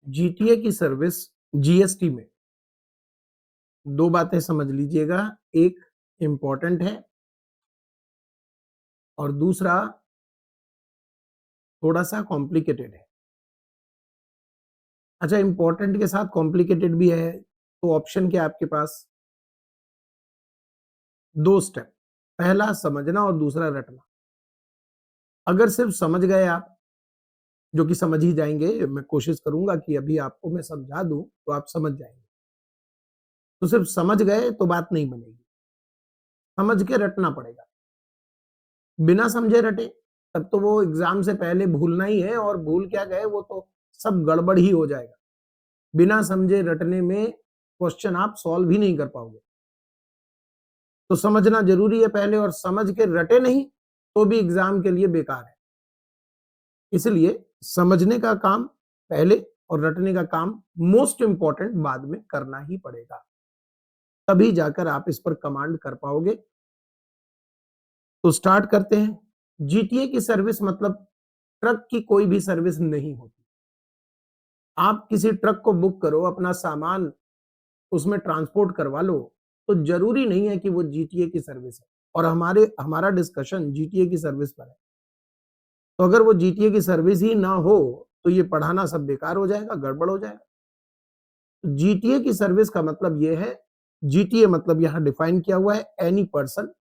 GTA की service GST में दो बातें समझ लीजिएगा। एक इंपॉर्टेंट है और दूसरा थोड़ा सा कॉम्प्लिकेटेड है। अच्छा, इंपॉर्टेंट के साथ कॉम्प्लिकेटेड भी है तो ऑप्शन क्या है आपके पास? दो स्टेप, पहला समझना और दूसरा रटना। अगर सिर्फ समझ गए आप, जो कि समझ ही जाएंगे, मैं कोशिश करूंगा कि अभी आपको मैं समझा दूं तो आप समझ जाएंगे। तो सिर्फ समझ गए तो बात नहीं बनेगी, समझ के रटना पड़ेगा। बिना समझे रटे तब तो वो एग्जाम से पहले भूलना ही है, और भूल क्या गए वो तो सब गड़बड़ ही हो जाएगा। बिना समझे रटने में क्वेश्चन आप सॉल्व ही नहीं कर पाओगे। तो समझना जरूरी है पहले, और समझ के रटे नहीं तो भी एग्जाम के लिए बेकार है। इसलिए समझने का काम पहले और रटने का काम मोस्ट इंपॉर्टेंट बाद में करना ही पड़ेगा, तभी जाकर आप इस पर कमांड कर पाओगे। तो स्टार्ट करते हैं। जीटीए की सर्विस मतलब ट्रक की कोई भी सर्विस नहीं होती। आप किसी ट्रक को बुक करो, अपना सामान उसमें ट्रांसपोर्ट करवा लो, तो जरूरी नहीं है कि वो जीटीए की सर्विस है। और हमारा डिस्कशन जीटीए की सर्विस पर है। तो अगर वो जीटीए की सर्विस ही ना हो तो ये पढ़ाना सब बेकार हो जाएगा, गड़बड़ हो जाएगा। जीटीए की सर्विस का मतलब ये है, जीटीए मतलब यहां डिफाइन किया हुआ है, any person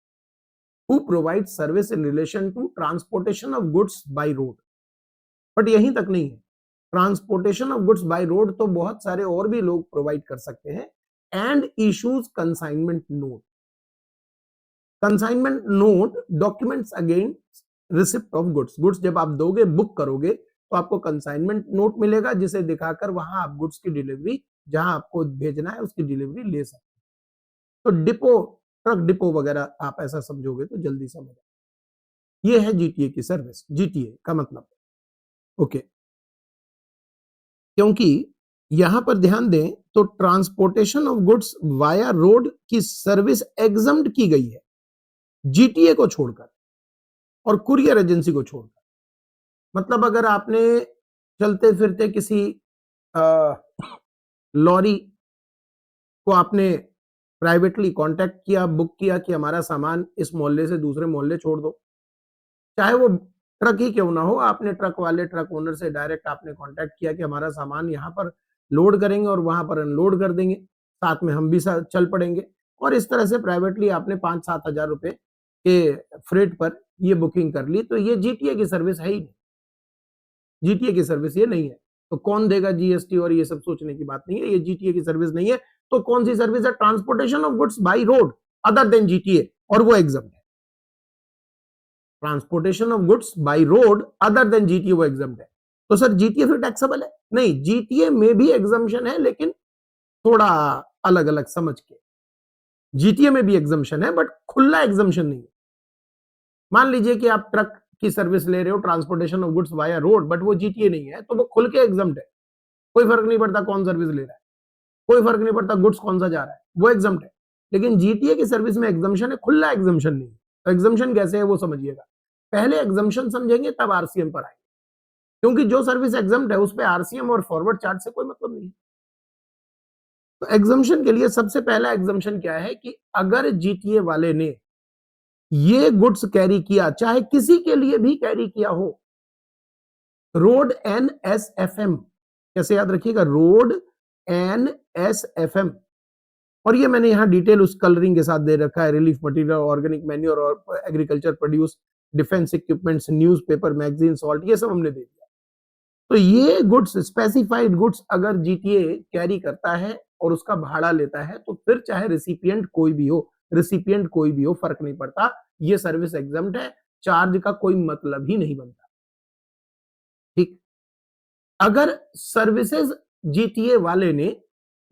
who provide service in relation to transportation of goods by road. But यहीं तक नहीं है, transportation of goods by road तो बहुत सारे और भी लोग प्रोवाइड कर सकते हैं। And issues consignment note. Consignment note documents against receipt of goods. Goods जब आप दोगे, बुक करोगे, तो आपको कंसाइनमेंट नोट मिलेगा, जिसे दिखाकर वहां आप गुड्स की डिलीवरी, जहां आपको भेजना है उसकी डिलीवरी ले सकते हैं। तो डिपो, ट्रक डिपो वगैरह आप ऐसा समझोगे तो जल्दी समझ। ये है जीटीए की सर्विस। जीटीए का मतलब, ओके। क्योंकि यहां पर ध्यान दें तो transportation of goods via road की सर्विस एग्जम्प्ट की गई है, जीटीए को छोड़कर और कुरियर एजेंसी को छोड़कर। मतलब अगर आपने चलते फिरते किसी लॉरी को आपने प्राइवेटली कांटेक्ट किया, बुक किया कि हमारा सामान इस मोहल्ले से दूसरे मोहल्ले छोड़ दो, चाहे वो ट्रक ही क्यों ना हो, आपने ट्रक वाले, ट्रक ओनर से डायरेक्ट आपने कांटेक्ट किया कि हमारा सामान यहाँ पर लोड करेंगे और वहां पर अनलोड कर देंगे, साथ में हम भी चल पड़ेंगे, और इस तरह से प्राइवेटली आपने 5-7 हजार रुपए के फ्रेट पर ये बुकिंग कर ली, तो ये जीटीए की सर्विस है ही नहीं। जीटीए की सर्विस ये नहीं है। तो कौन देगा जीएसटी और ये सब सोचने की बात नहीं है, ये जीटीए की सर्विस नहीं है। तो कौन सी सर्विस है? Transportation of goods by road other than GTA, और वो एग्जाम्प्ट है। Transportation of goods by road other than GTA वो एग्जाम्प्ट है। तो सर जीटीए फिर टैक्सेबल है? नहीं, जीटीए में भी एग्जाम्पशन है, लेकिन थोड़ा अलग अलग समझ के। जीटीए में भी एग्जाम्पशन है, बट खुला एग्जाम्पशन नहीं है। मान लीजिए कि आप ट्रक की सर्विस ले रहे हो, transportation of goods via road, but वो जीटीए नहीं है, तो वो खुल के एग्जाम्प्ट है। कोई फर्क नहीं पड़ता कौन सर्विस ले रहा है, कोई फर्क नहीं पड़ता गुड्स कौन सा जा रहा है, वो एग्जाम्प्ट है। लेकिन जीटीए की सर्विस में एग्जाम्पशन है, खुला एग्जाम्पशन नहीं है। तो एग्जाम्पशन कैसे है वो समझिएगा। पहले एग्जाम्पशन समझेंगे तब आरसीएम पर आएंगे, क्योंकि जो सर्विस एग्जाम्प्ट है उस पे आरसीएम और फॉरवर्ड चार्ज से कोई मतलब नहीं है। तो एग्जाम्पशन के लिए सबसे पहला एग्जाम्पशन क्या है कि अगर जीटीए वाले ने ये गुड्स कैरी किया, चाहे किसी के लिए भी कैरी किया हो, रोड एनएसएफएम, कैसे याद रखिएगा, रोड एनएसएफएम। और ये मैंने यहां डिटेल उस कलरिंग के साथ दे रखा है, रिलीफ मटेरियल, ऑर्गेनिक मैन्योर और agriculture produce, defence equipments, newspaper, magazine, salt, ये सब हमने दे दिया। तो ये गुड्स, स्पेसिफाइड गुड्स अगर जीटीए कैरी करता है और उसका भाड़ा लेता है, तो फिर चाहे रिसिपिएंट कोई भी हो, रिसिपिएंट कोई भी हो, फर्क नहीं पड़ता, ये सर्विस एग्जम्प्ट है, चार्ज का कोई मतलब ही नहीं बनता। ठीक। अगर सर्विसेज जीटीए वाले ने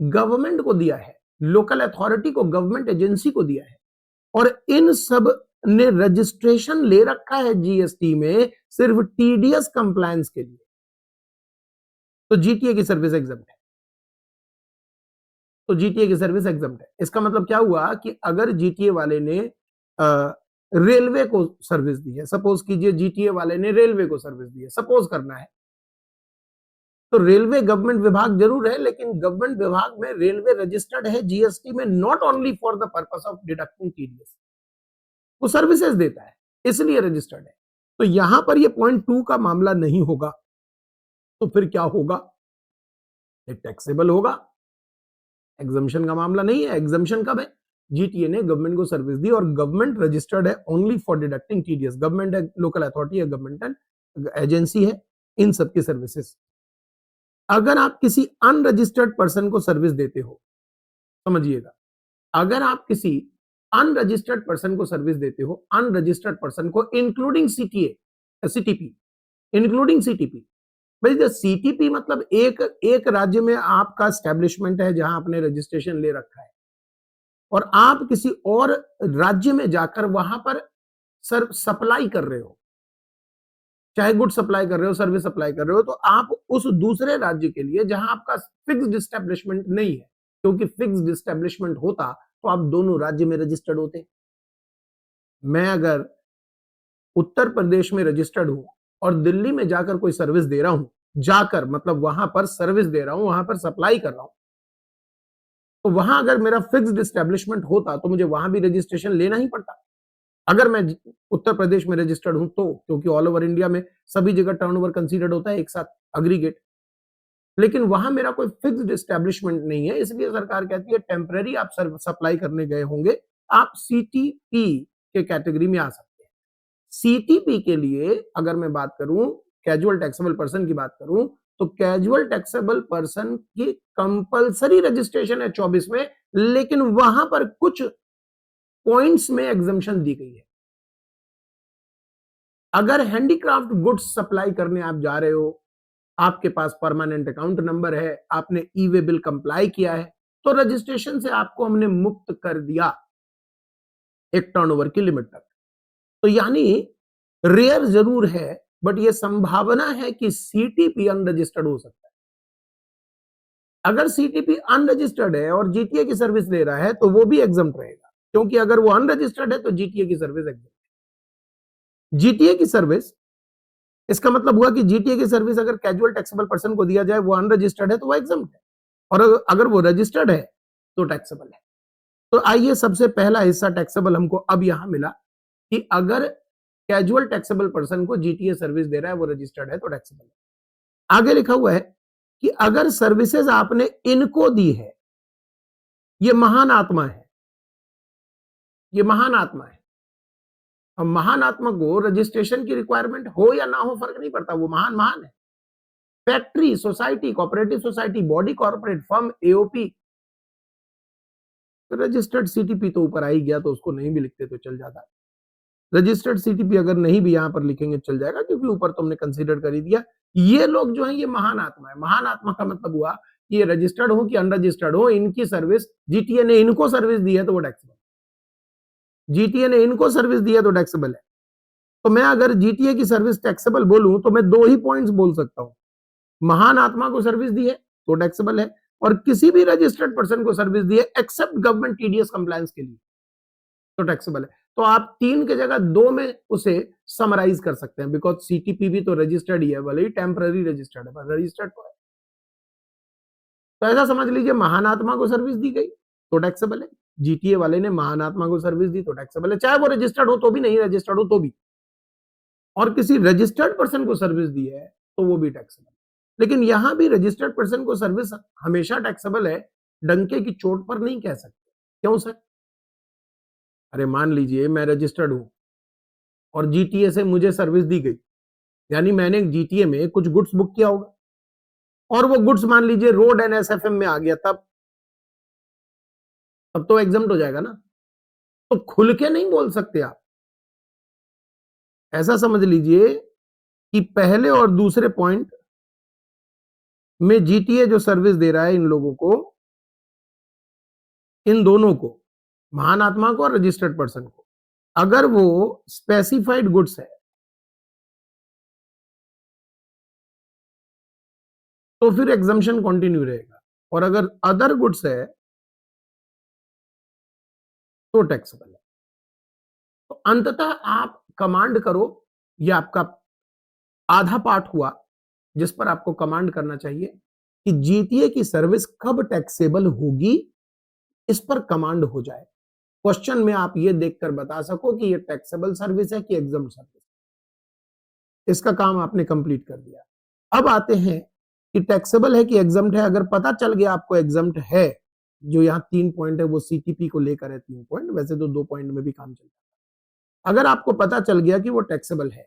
गवर्नमेंट को दिया है, लोकल अथॉरिटी को, गवर्नमेंट एजेंसी को दिया है, और इन सब ने रजिस्ट्रेशन ले रखा है जीएसटी में सिर्फ टीडीएस कंप्लायंस के लिए, तो जीटीए की सर्विस एग्जम्प्ट है। तो जीटीए की सर्विस एग्जम्प्ट है। इसका मतलब क्या हुआ कि अगर जीटीए वाले ने रेलवे को सर्विस दी है, सपोज कीजिए जीटीए वाले ने रेलवे को सर्विस दी है, सपोज करना है, तो रेलवे गवर्नमेंट विभाग जरूर है, लेकिन गवर्नमेंट विभाग में रेलवे रजिस्टर्ड है जीएसटी में, not only for the purpose of deducting TDS, वो सर्विसेज देता है, इसलिए रजिस्टर्ड है। तो यहां पर ये पॉइंट 2 का मामला नहीं होगा, तो फिर क्या होगा, ये टैक्सेबल होगा, एग्जम्पशन का मामला नहीं है। एग्जम्पशन कब है, जीटीए ने गवर्नमेंट को सर्विस दी और गवर्नमेंट रजिस्टर्ड है only for deducting TDS, government है, लोकल अथॉरिटी है, गवर्नमेंट एजेंसी है, इन सबकी सर्विसेज। अगर आप किसी अनरजिस्टर्ड पर्सन को सर्विस देते हो, समझिएगा, अगर आप किसी अनरजिस्टर्ड पर्सन को सर्विस देते हो, अनरजिस्टर्ड पर्सन को इंक्लूडिंग सीटीपी, इंक्लूडिंग सीटीपी, भाई जो सीटीपी मतलब एक एक राज्य में आपका स्टैब्लिशमेंट है जहां आपने रजिस्ट्रेशन ले रखा है और आप किसी और राज्य में जाकर वहां पर सप्लाई कर रहे हो, चाहे गुड सप्लाई कर रहे हो, सर्विस सप्लाई कर रहे हो, तो आप उस दूसरे राज्य के लिए जहां आपका फिक्स्ड एस्टेब्लिशमेंट नहीं है, क्योंकि फिक्स्ड एस्टेब्लिशमेंट होता तो आप दोनों राज्य में रजिस्टर्ड होते। मैं अगर उत्तर प्रदेश में रजिस्टर्ड हूं और दिल्ली में जाकर कोई सर्विस दे रहा हूं, जाकर मतलब वहां पर सर्विस दे रहा हूं, वहां पर सप्लाई कर रहा हूं, तो वहां अगर मेरा फिक्स्ड एस्टेब्लिशमेंट होता तो मुझे वहां भी रजिस्ट्रेशन लेना ही पड़ता। अगर मैं उत्तर प्रदेश में रजिस्टर्ड हूं तो, क्योंकि ऑल ओवर इंडिया में सभी जगह टर्नओवर कंसीडर्ड होता है एक साथ, अग्रीगेट, लेकिन वहां मेरा कोई फिक्स्ड एस्टेब्लिशमेंट नहीं है, इसलिए सरकार कहती है टेम्पररी आप सप्लाई करने गए होंगे, आप सीटीपी के कैटेगरी में आ सकते हैं। सीटीपी के लिए अगर मैं बात करूं, कैजुअल टैक्सेबल पर्सन की बात करूं, तो कैजुअल टैक्सेबल पर्सन की कंपलसरी रजिस्ट्रेशन है 24 में, लेकिन वहां पर कुछ पॉइंट्स में एग्जम्पशन दी गई है। अगर हैंडीक्राफ्ट गुड्स सप्लाई करने आप जा रहे हो, आपके पास परमानेंट अकाउंट नंबर है, आपने ई वे बिल कंप्लाई किया है, तो रजिस्ट्रेशन से आपको हमने मुक्त कर दिया एक टर्नओवर की लिमिट तक। तो यानी रेयर जरूर है, बट ये संभावना है कि सीटीपी अनरजिस्टर्ड हो सकता है। अगर सीटीपी अनरजिस्टर्ड है और जीटीए की सर्विस ले रहा है तो वो भी एग्जम्प्ट रहेगा, क्योंकि अगर वो अनरजिस्टर्ड है तो जीटीए की सर्विस एग्जम्प्ट है। जीटीए की सर्विस, इसका मतलब हुआ कि जीटीए की सर्विस अगर कैजुअल टैक्सेबल पर्सन को दिया जाए, वो अनरजिस्टर्ड है तो वो एग्जम्प्ट है, और अगर वो रजिस्टर्ड है तो टैक्सेबल है। तो आइए, सबसे पहला हिस्सा टैक्सेबल हमको अब यहां मिला कि अगर कैजुअल टैक्सेबल पर्सन को जीटीए सर्विस दे रहा है, वो रजिस्टर्ड है तो टैक्सेबल है। आगे लिखा हुआ है कि अगर सर्विसेज आपने इनको दी है, ये महान आत्मा है, ये महान आत्मा है, अब महान आत्मा को रजिस्ट्रेशन की रिक्वायरमेंट हो या ना हो फर्क नहीं पड़ता, वो महान महान है। Factory, society, cooperative society, body corporate, firm, AOP, registered CTP तो ऊपर आ ही गया, तो उसको नहीं भी लिखते तो चल जाता। रजिस्टर्ड सीटीपी अगर नहीं भी यहां पर लिखेंगे चल जाएगा, क्योंकि ऊपर तो हमने कंसीडर कर ही दिया। ये लोग जो है ये महान आत्मा है। महान आत्मा का मतलब हुआ कि ये रजिस्टर्ड हो कि अनरजिस्टर्ड हो, इनकी सर्विस जीटीए ने इनको सर्विस दी है तो वो टैक्सेबल, जीटीए ने इनको सर्विस दी है तो टैक्सेबल है। तो मैं अगर जीटीए की सर्विस टैक्सेबल बोलूं तो मैं दो ही पॉइंट्स बोल सकता हूं, महान आत्मा को सर्विस दी है तो टैक्सेबल है, और किसी भी रजिस्टर्ड पर्सन को सर्विस दी है एक्सेप्ट गवर्नमेंट टीडीएस कंप्लायंस के लिए तो टैक्सेबल है। तो आप 3 की जगह 2 में उसे समराइज कर सकते हैं, बिकॉज सीटीपी भी तो रजिस्टर्ड ही है, भले ही टेम्पररी रजिस्टर्ड है, पर रजिस्टर्ड तो है। तो ऐसा समझ लीजिए, महान आत्मा को सर्विस दी गई तो टैक्सेबल है, जीटीए वाले ने महान आत्मा को सर्विस दी तो टैक्सेबल है, चाहे वो रजिस्टर्ड हो तो भी, नहीं रजिस्टर्ड हो तो भी, और किसी रजिस्टर्ड पर्सन को सर्विस दी है तो वो भी टैक्सेबल। लेकिन यहां भी रजिस्टर्ड पर्सन को सर्विस हमेशा टैक्सेबल है, डंके की चोट पर नहीं कह सकते। क्यों सर? अरे मान लीजिए मैं रजिस्टर्ड हूं और जीटीए से मुझे सर्विस दी गई, यानी मैंने जीटीए में कुछ गुड्स बुक किया होगा और वो गुड्स मान लीजिए रोड एंड एसएफएम में आ गया, तब तो एग्जम्प्ट हो जाएगा ना। तो खुल के नहीं बोल सकते आप। ऐसा समझ लीजिए कि पहले और दूसरे पॉइंट में जीटीए जो सर्विस दे रहा है इन लोगों को, इन दोनों को, महान आत्मा को और रजिस्टर्ड पर्सन को, अगर वो स्पेसिफाइड गुड्स है तो फिर एग्जम्पशन कंटिन्यू रहेगा, और अगर अदर गुड्स है तो टैक्सेबल है। तो अंततः आप कमांड करो, ये आपका आधा पार्ट हुआ जिस पर आपको कमांड करना चाहिए कि जीटीए की सर्विस कब टैक्सेबल होगी, इस पर कमांड हो जाए। क्वेश्चन में आप ये देखकर बता सको कि ये टैक्सेबल सर्विस है कि एग्जम्प्ट सर्विस। इसका काम आपने कंप्लीट कर दिया। अब आते हैं कि टैक्सेबल है कि एग्जम्प्ट है। अगर पता चल गया आपको एग्जम्प्ट है, जो यहाँ 3 पॉइंट है वो सीटीपी को लेकर है 3 पॉइंट, वैसे तो 2 पॉइंट में भी काम चलता है। अगर आपको पता चल गया कि वो टैक्सेबल है,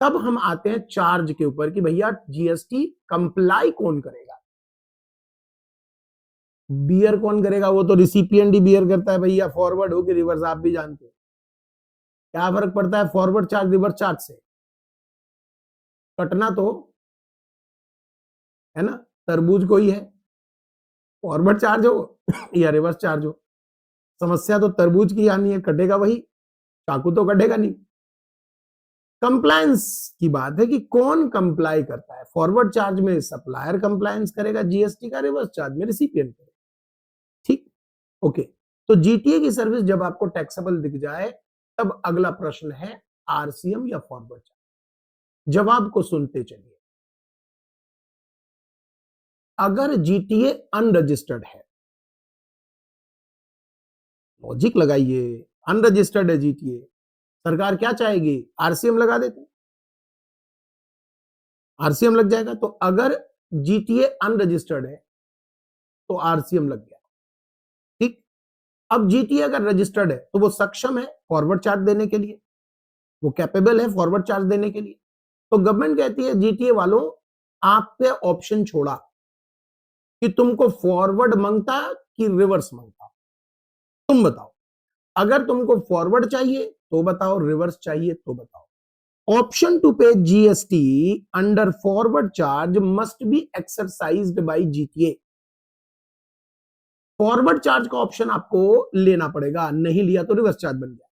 तब हम आते हैं चार्ज के ऊपर कि भैया जीएसटी कंप्लाई कौन करेगा। बियर कौन करेगा? वो तो रिसिपिएंट ही बियर करता है भैया, फॉरवर्ड हो कि रिवर्स आप भी जानते हैं। क्या फर्क पड़ता है फॉरवर्ड चार्ज रिवर्स चार्ज से? कटना तो है ना, तरबूज को ही है, फॉरवर्ड चार्ज हो या रिवर्स चार्ज हो। समस्या तो तरबूज की आनी है, कटेगा वही, चाकू तो कटेगा नहीं। कंप्लायंस की बात है कि कौन कंप्लाई करता है। फॉरवर्ड चार्ज में सप्लायर कंप्लायंस करेगा जीएसटी का, रिवर्स चार्ज में रिसिपिएंट करेगा। ठीक, ओके। तो जीटीए की सर्विस जब आपको टैक्सेबल दिख जाए, तब अगला प्रश्न है आरसीएम या फॉरवर्ड चार्ज। जवाब को सुनते चलिए। अगर जीटीए अनरजिस्टर्ड है, लॉजिक लगाइए, अनरजिस्टर्ड है जीटीए, सरकार क्या चाहेगी? आरसीएम लगा देते, आरसीएम लग जाएगा। तो अगर जीटीए अनरजिस्टर्ड है तो आरसीएम लग गया। ठीक, अब जीटीए अगर रजिस्टर्ड है तो वो सक्षम है फॉरवर्ड चार्ज देने के लिए, वो कैपेबल है फॉरवर्ड चार्ज देने के लिए। तो गवर्नमेंट कहती है जीटीए वालों, आप पे ऑप्शन छोड़ा कि तुमको फॉरवर्ड मांगता कि रिवर्स मांगता, तुम बताओ। अगर तुमको फॉरवर्ड चाहिए तो बताओ, रिवर्स चाहिए तो बताओ। Option to pay GST under forward charge must be exercised by GTA. Forward charge का ऑप्शन आपको लेना पड़ेगा, नहीं लिया तो रिवर्स चार्ज बन गया।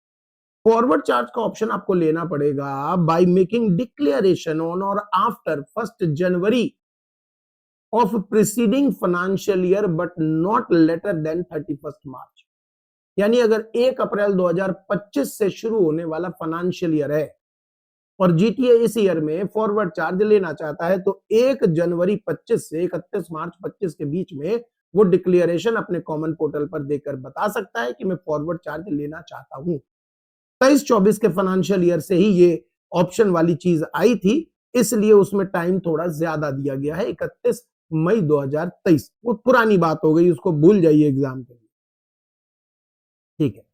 फॉरवर्ड चार्ज का ऑप्शन आपको लेना पड़ेगा बाय मेकिंग डिक्लेरेशन ऑन और after 1 January of preceding financial year but not later than 31 March. यानी अगर 1 अप्रैल 2025 से शुरू होने वाला फाइनेंशियल ईयर है और जीटीए इस ईयर में फॉरवर्ड चार्ज लेना चाहता है, तो 1 जनवरी 25 से 31 मार्च 25 के बीच में वो डिक्लेरेशन अपने कॉमन पोर्टल पर देकर बता सकता है कि मैं फॉरवर्ड चार्ज लेना चाहता हूं। 23-24 के फाइनेंशियल ईयर से ही ये ऑप्शन वाली चीज आई थी, इसलिए उसमें टाइम थोड़ा ज्यादा दिया गया है, 31 मई 2023। वो पुरानी बात हो गई, उसको भूल जाइए एग्जाम के लिए। ठीक है,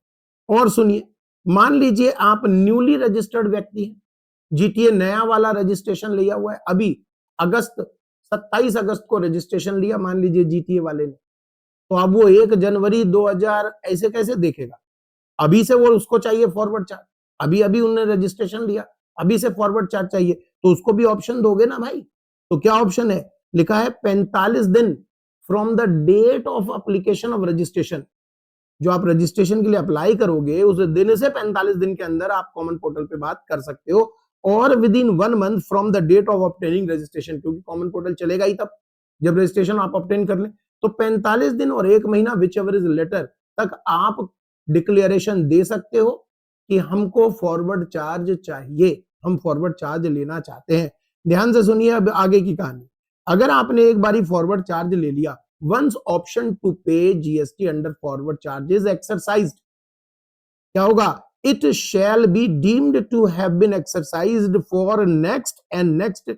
और सुनिए, मान लीजिए आप न्यूली रजिस्टर्ड व्यक्ति हैं, जीटीए नया वाला रजिस्ट्रेशन लिया हुआ है, अभी 27 अगस्त को रजिस्ट्रेशन लिया मान लीजिए जीटीए वाले ने, तो अब वो 1 जनवरी 2000 ऐसे कैसे देखेगा? अभी से वो उसको चाहिए फॉरवर्ड चार्ज, अभी अभी उन्होंने रजिस्ट्रेशन लिया, अभी से फॉरवर्ड चार्ज चाहिए, तो उसको भी ऑप्शन दोगे ना भाई। तो क्या ऑप्शन है? लिखा है 45 दिन from the date of application of registration. जो आप रजिस्ट्रेशन के लिए अप्लाई करोगे उस दिन से 45 दिन के अंदर आप कॉमन पोर्टल पे बात कर सकते हो, और within 1 month from the date of obtaining registration, क्योंकि कॉमन पोर्टल चलेगा ही तब जब रजिस्ट्रेशन आप ऑब्टेन कर लें। तो 45 दिन और 1 महीना विच एवर इज लेटर तक आप डिक्लेरेशन दे सकते हो कि हमको फॉरवर्ड चार्ज चाहिए, हम फॉरवर्ड चार्ज लेना चाहते हैं। ध्यान से सुनिए अब आगे की कहानी। अगर आपने एक बारी फॉरवर्ड चार्ज ले लिया, once option to pay GST under forward charge is exercised, क्या होगा? It shall be deemed to have been exercised for next and next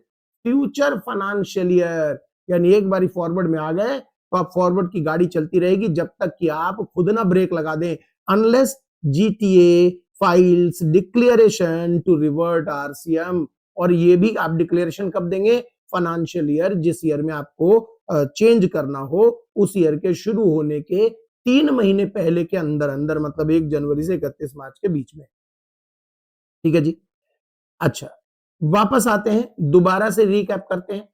future financial year। यानी एक बारी फॉरवर्ड में आ गए तो आप फॉरवर्ड की गाड़ी चलती रहेगी जब तक कि आप खुद ना ब्रेक लगा दें, unless GTA files declaration to revert RCM. और ये भी आप डिक्लेरेशन कब देंगे? फाइनेंशियल ईयर जिस ईयर में आपको चेंज करना हो, उस ईयर के शुरू होने के 3 महीने पहले के अंदर अंदर, मतलब 1 जनवरी से 31 मार्च के बीच में। ठीक है जी। अच्छा, वापस आते हैं, दोबारा से रिकैप करते हैं।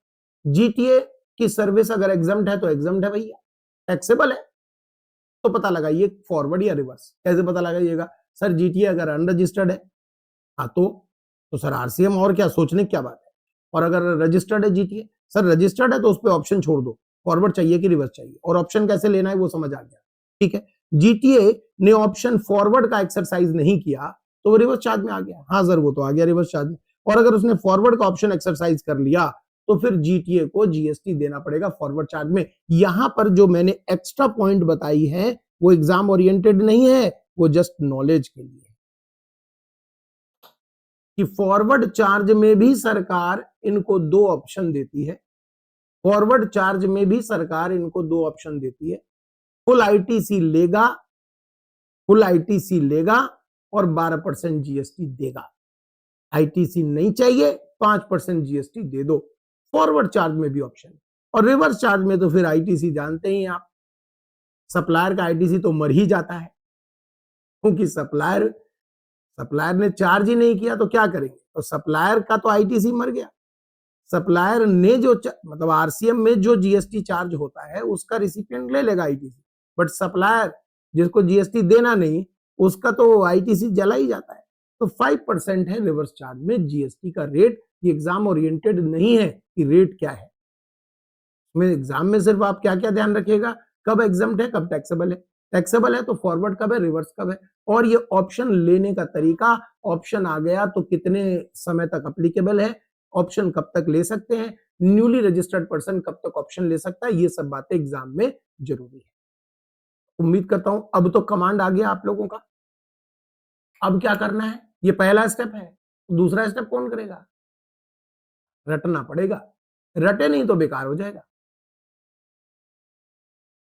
जीटीए की सर्विस अगर एग्जम्प्ट है तो एग्जम्प्ट है भैया, टैक्सेबल है, तो पता लगाइए फॉरवर्ड या रिवर्स। कैसे पता लगाइएगा? सर जीटीए अगर अनरजिस्टर्ड है, हाँ तो सर आरसीएम, और क्या सोचने की क्या बात है। और अगर रजिस्टर्ड है जीटीए, सर रजिस्टर्ड है तो उस पर ऑप्शन छोड़ दो, फॉरवर्ड चाहिए कि रिवर्स चाहिए, और ऑप्शन कैसे लेना है वो समझ आ गया। ठीक है, जीटीए ने ऑप्शन फॉरवर्ड का एक्सरसाइज नहीं किया तो वो रिवर्स चार्ज में आ गया। हाँ सर वो तो आ गया रिवर्स चार्ज में। और अगर उसने फॉरवर्ड का ऑप्शन एक्सरसाइज कर लिया तो फिर जीटीए को जीएसटी देना पड़ेगा फॉरवर्ड चार्ज में। यहां पर जो मैंने एक्स्ट्रा पॉइंट बताई है वो एग्जाम ओरिएंटेड नहीं है, वो जस्ट नॉलेज के लिए कि फॉरवर्ड चार्ज में भी सरकार इनको दो ऑप्शन देती है। फॉरवर्ड चार्ज में भी सरकार इनको दो ऑप्शन देती है, फुल आईटीसी लेगा, फुल आईटीसी लेगा और 12% जीएसटी देगा। आईटीसी नहीं चाहिए 5% जीएसटी दे दो। फॉरवर्ड चार्ज में भी ऑप्शन। और रिवर्स चार्ज में तो फिर आईटीसी जानते ही आप, सप्लायर का आईटीसी तो मर ही जाता है, क्योंकि सप्लायर ने चार्ज ही नहीं किया तो क्या करेंगे, तो सप्लायर का तो आईटीसी मर गया। सप्लायर ने जो मतलब आरसीएम में जो जीएसटी चार्ज होता है उसका रिसिपिएंट ले लेगा आईटीसी, बट सप्लायर जिसको जीएसटी देना नहीं उसका तो आईटीसी जला ही जाता है। तो 5% है रिवर्स चार्ज में जीएसटी का रेट। ये एग्जाम ओरिएंटेड नहीं है कि रेट क्या है। में एग्जाम में सिर्फ आप क्या क्या ध्यान रखिएगा, कब एग्जम्प्ट है, कब टैक्सेबल है। टैक्सेबल है तो फॉरवर्ड कब है, रिवर्स कब है, और ये ऑप्शन लेने का तरीका, ऑप्शन आ गया तो कितने समय तक अप्लीकेबल है, ऑप्शन कब तक ले सकते हैं, न्यूली रजिस्टर्ड पर्सन कब तक ऑप्शन ले सकता है, ये सब बातें एग्जाम में जरूरी है। उम्मीद करता हूं अब तो कमांड आ गया आप लोगों का। अब क्या करना है, ये पहला स्टेप है, दूसरा स्टेप कौन करेगा, रटना पड़ेगा। रटे नहीं तो बेकार हो जाएगा।